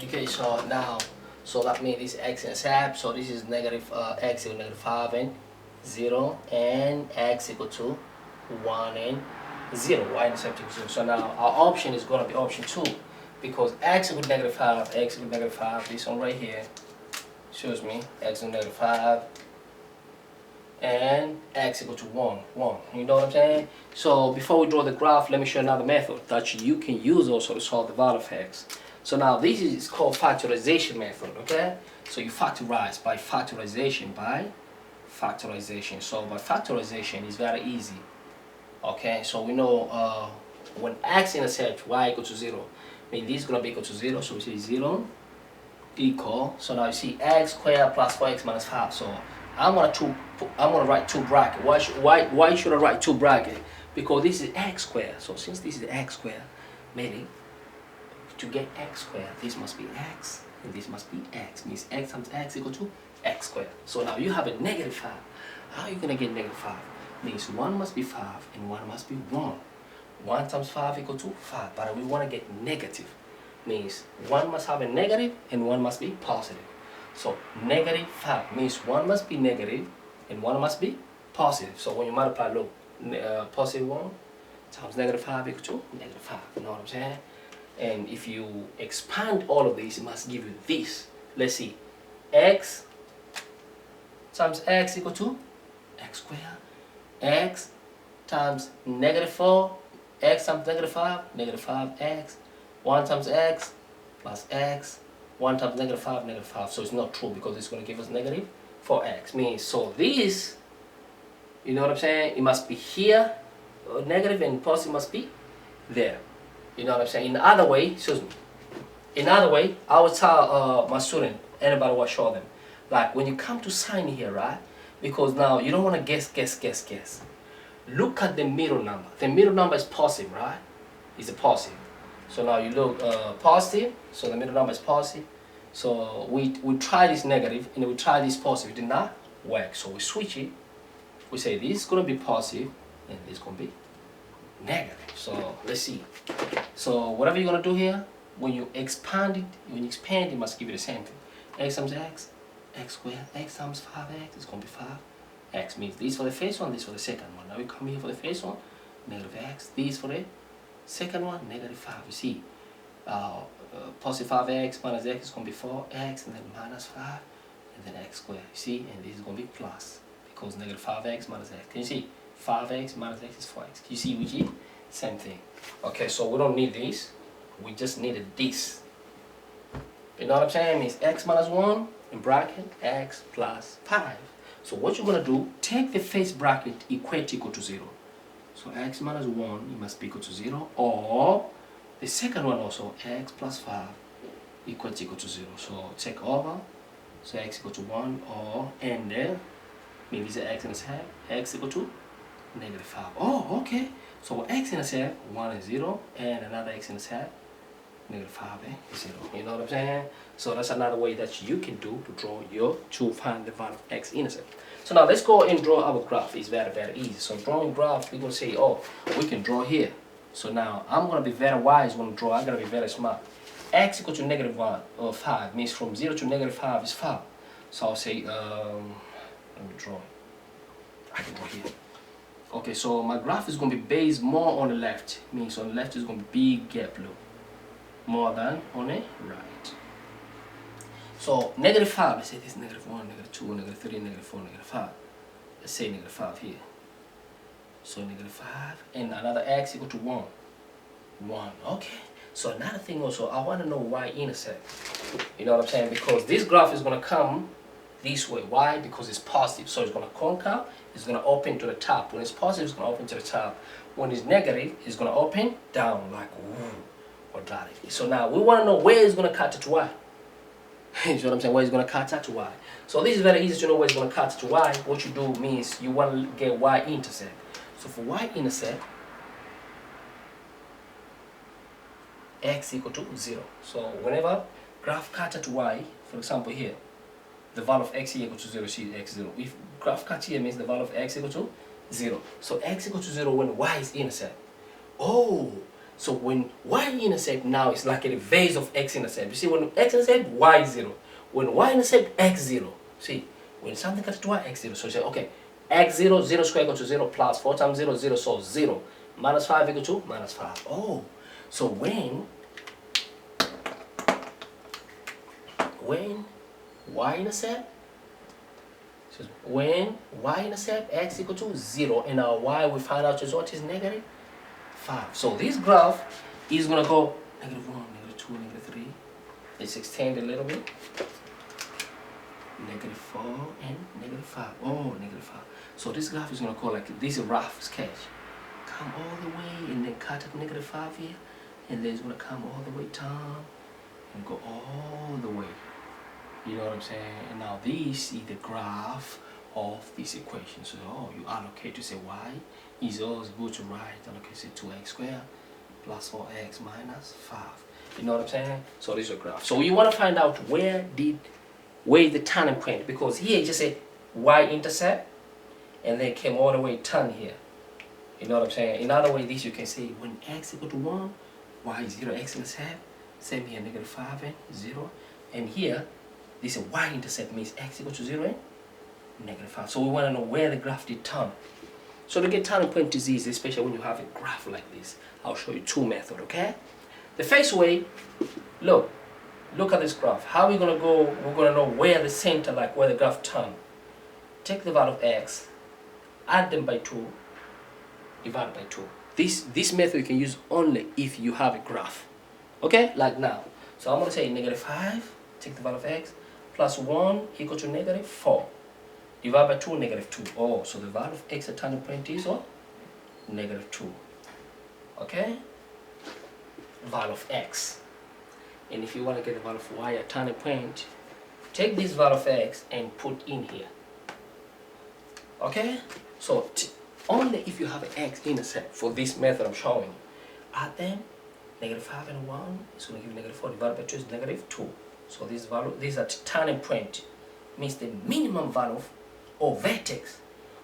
Okay, so now, so that means this x-intercept, so this is negative x equal negative 5 and 0, and x equal to 1 and 0, y-intercept equal 0. So now our option is going to be option 2, because x equal negative 5, x equal negative 5, this one right here shows me x equal negative 5, and x equal to 1. You know what I'm saying? So before we draw the graph, let me show another method that you can use also to solve the value of x. So now this is called factorization method, okay? So you factorize by factorization, So by factorization is very easy, okay? So we know when x-intercept y equal to 0, I mean this is going to be equal to 0, so we say 0 equal, so now you see x squared plus 4x minus 5. So I'm gonna write two bracket. Why should I write two bracket? Because this is x squared. So since this is x squared, meaning to get x squared, this must be x and this must be x. Means x times x equal to x squared. So now you have a negative 5. How are you gonna get negative 5? Means 1 must be 5 and 1 must be 1. 1 times 5 equal to 5. But we want to get negative. Means 1 must have a negative and 1 must be positive. So negative 5 means 1 must be negative and 1 must be positive. So when you multiply, look, positive 1 times negative 5 equal to negative 5. You know what I'm saying? And if you expand all of these, it must give you this. Let's see. X times x equal to x squared. X times negative 4. X times negative 5. Negative 5x. 1 times x plus x. 1 times negative 5. So it's not true because it's going to give us negative 4x. Means, so this, you know what I'm saying? It must be here, negative, and positive must be there. You know what I'm saying? In the other way, excuse me. In other way, I would tell my student, anybody will show them. Like when you come to sign here, right? Because now you don't want to guess. Look at the middle number. The middle number is positive, right? It's a positive. So now you look positive, so the middle number is positive. So we try this negative and we try this positive. It did not work. So we switch it. We say this is going to be positive and this is going to be negative. So let's see. So whatever you're going to do here, when you expand it, it must give you the same thing. X times x, x squared, x times 5x is going to be 5. X means this for the first one, this for the second one. Now we come here for the first one, negative x, this for the second one, negative 5. You see, positive 5x minus x is going to be 4x, and then minus 5, and then x squared. You see, and this is going to be plus, because negative 5x minus x. Can you see? 5x minus x is 4x. You see, which is same thing. Okay, so we don't need this. We just needed this. You know what I'm saying? It means x minus 1 in bracket, x plus 5. So what you're going to do, take the first bracket, equate equal to 0. So x minus 1, it must be equal to 0. Or the second one also, x plus 5 equal to 0. So take over. So x equal to 1 or, and then, maybe it's x intercept, x equal to negative 5. Oh, okay. So x intercept, 1 is 0, and another x intercept, negative 5 is 0. You know what I'm saying? So that's another way that you can do to draw to find the value of x intercept. So now let's go and draw our graph. It's very easy. So drawing graph, we're going to say, oh, we can draw here. So now I'm going to be very wise when I draw. I'm going to be very smart. X equal to negative 1 or 5 means from 0 to negative 5 is 5. So I'll say, let me draw. I can draw here. Okay, so my graph is going to be based more on the left. Means on the left is going to be big gap blue, more than on the right. So negative 5, let's say this is negative 1, negative 2, negative 3, negative 4, negative 5. Let's say negative 5 here. So negative 5 and another x equal to 1. 1, okay. So another thing also, I want to know y-intercept. You know what I'm saying? Because this graph is going to come this way. Why? Because it's positive. So it's going to concave, it's going to open to the top. When it's positive, it's going to open to the top. When it's negative, it's going to open down like quadratic. So now we want to know where it's going to cut to y. You know what I'm saying? Where it's going to cut to y. So this is very easy to know where it's going to cut to y. What you do means you want to get y-intercept. So for y-intercept, x equal to 0. So whenever graph cut to y, for example here, the value of x equal to 0, see x 0. If graph cut here means the value of x equal to 0. So x equal to 0 when y is intercept. Oh, So when y-intercept now is like a reverse of x-intercept. You see, when x-intercept, y is 0. When y-intercept, x 0. See, when something cuts to y, x 0. So you say, okay, x 0, 0 squared equal to 0 plus 4 times 0, 0, so 0. Minus 5 equal to minus 5. Oh, so when y-intercept, when y-intercept x equal to 0 and our y we find out result is negative 5. So this graph is going to go negative 1, negative 2, negative 3. Let's extend a little bit. Negative 4 and negative 5. Oh, negative 5. So this graph is going to go like this rough sketch. Come all the way and then cut at negative 5 here. And then it's going to come all the way down and go all the way. You know what I'm saying? And now this is the graph of this equation. So you allocate to say y is always good to write. Allocate say 2x squared plus 4x minus 5. You know what I'm saying? So this is a graph. So you want to find out where is the turning point, because here it just said y-intercept and then came all the way turn here. You know what I'm saying? In other way, this you can say when x equal to 1, y is 0, x-intercept. Same here, negative 5 and 0. And here, this is y-intercept means x equal to 0 and negative 5. So we want to know where the graph did turn. So to get turning point is easy, especially when you have a graph like this. I'll show you two methods, okay? The first way, look at this graph. How are we going to go? We're going to know where the center, like where the graph turned. Take the value of x, add them by 2, divide by 2. This method you can use only if you have a graph. Okay, like now. So I'm going to say negative 5, take the value of x, plus 1 equal to negative 4. Divide by 2, negative 2. Oh, so the value of x at turning point is what? Negative 2. Okay? Value of x. And if you want to get the value of y at turning point, take this value of x and put in here. Okay? So only if you have an x-intercept for this method I'm showing, add them, negative 5 and 1 is going to give negative 4, divided by 2 is negative 2. So this value, this at turning point, means the minimum value or vertex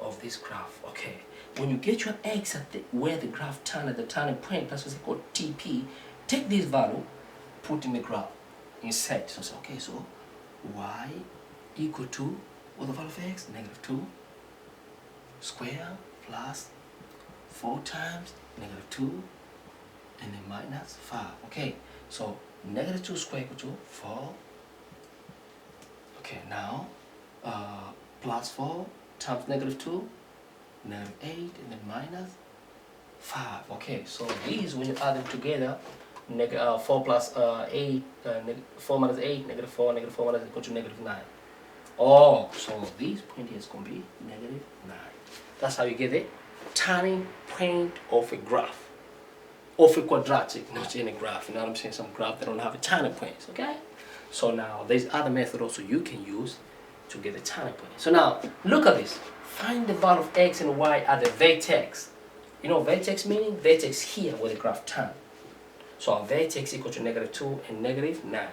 of this graph. Okay, when you get your x at where the graph turn at the turning point, that's what's called TP, take this value, put in the graph, insert. So say, okay, so y equal to, what the value of x? Negative 2 square plus 4 times negative 2 and then minus 5. Okay, so negative 2 square equal to 4. Okay, now plus 4 times negative 2, negative 8, and then minus 5. Okay, so these, when you add them together, 4 plus 8, 4 minus 8, negative 4 minus equal to negative 9. Oh, so this point here is going to be negative 9. That's how you get the turning point of a graph. Of a quadratic, not any graph. You know what I'm saying? Some graph that don't have a turning point. Okay? So now there's other method also you can use to get the turning point. So now look at this. Find the value of x and y at the vertex. You know vertex meaning? Vertex here where the graph turns. So our vertex equal to negative 2 and negative 9.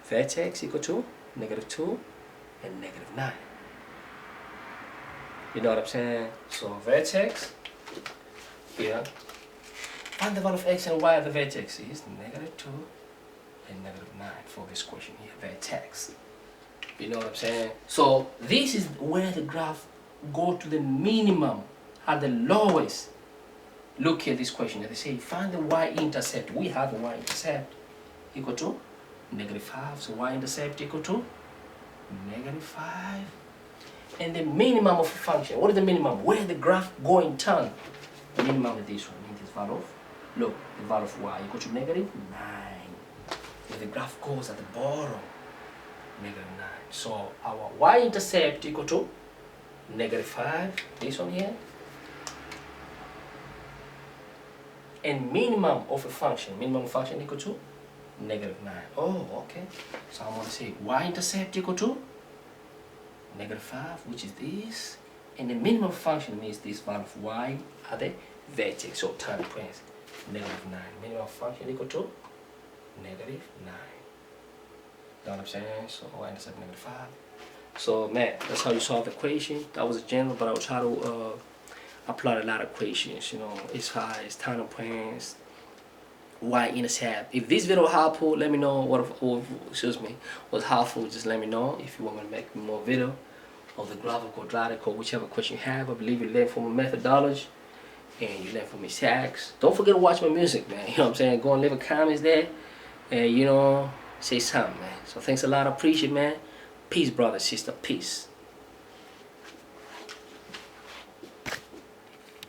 Vertex equal to negative 2 and negative 9. You know what I'm saying? So vertex here. Find the value of x and y at the vertex is negative 2 and negative 9 for this question here, vertex. You know what I'm saying? So this is where the graph go to the minimum at the lowest. Look at this question. They say find the y-intercept. We have the y-intercept equal to negative 5. So y-intercept equal to negative 5. And the minimum of a function. What is the minimum? Where the graph going turn? The minimum is this one. This value of, look, the value of y equal to negative 9. Where the graph goes at the bottom, negative 9. So our y-intercept equal to negative 5. This one here. And minimum of a function equal to negative 9. Oh, okay. So I'm going to say y-intercept equal to negative 5, which is this. And the minimum function means this value of y at the vertex, so turning points, negative 9. Minimum function equal to negative 9. You know what I'm saying? So y-intercept negative 5. So man, that's how you solve the equation. That was a general, but I will try to apply a lot of equations, you know, as far as turning points, y-intercept. If this video helpful, let me know was helpful. Just let me know if you want me to make more video of the graphic, quadratic, or whichever question you have. I believe you learn from my methodology and you learn from my tags. Don't forget to watch my music, man. You know what I'm saying? Go and leave a comments there and say something, man. So thanks a lot. I appreciate it, man. Peace, brother, sister. Peace.